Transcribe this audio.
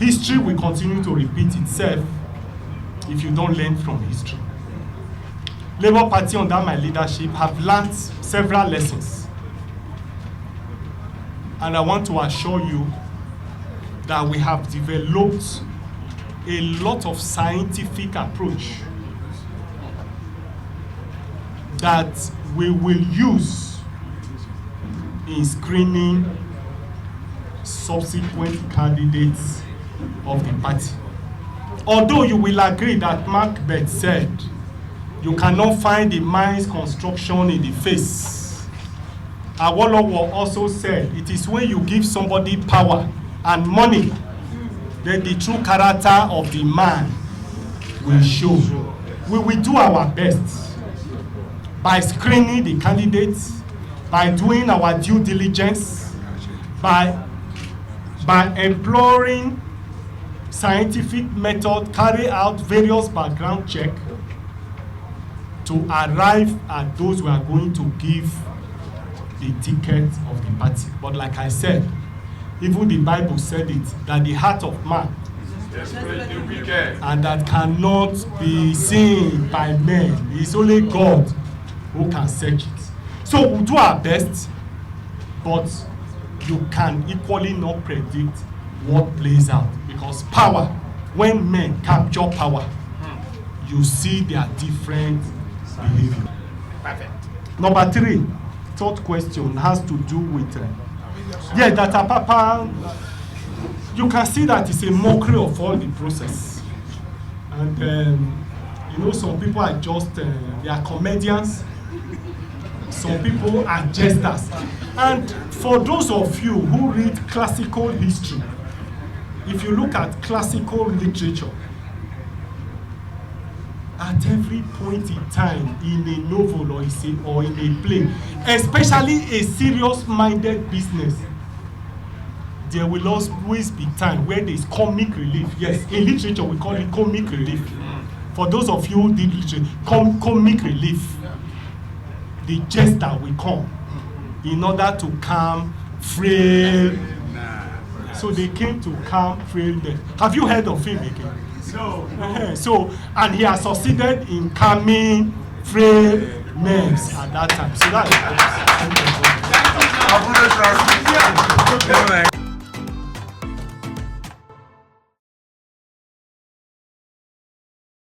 history will continue to repeat itself if you don't learn from history. Labour Party under my leadership have learned several lessons. And I want to assure you that we have developed a lot of scientific approach that we will use in screening subsequent candidates of the party. Although you will agree that Macbeth said, you cannot find the mind's construction in the face. Awolowo also said, it is when you give somebody power and money that the true character of the man will show. We will do our best by screening the candidates, by doing our due diligence, by employing scientific method, carry out various background check to arrive at those who are going to give the ticket of the party. But like I said, even the Bible said it, that the heart of man and that cannot be seen by men. It's only God who can search it. So we'll do our best, but you can equally not predict what plays out, because power, when men capture power, you see their different behavior. Perfect. Number 3, third question has to do with that Papa, you can see that it's a mockery of all the process. And you know, some people are just they are comedians, some people are jesters. And for those of you who read classical history, if you look at classical literature, at every point in time in a novel or in a play, especially a serious-minded business, there will always be time where there is comic relief. Yes, in literature we call it comic relief. For those of you who did literature, comic relief. The jester will come in order to calm frail. So they came to calm frail men. Have you heard of him again? No. So, and he has succeeded in calming frail men at that time. So that is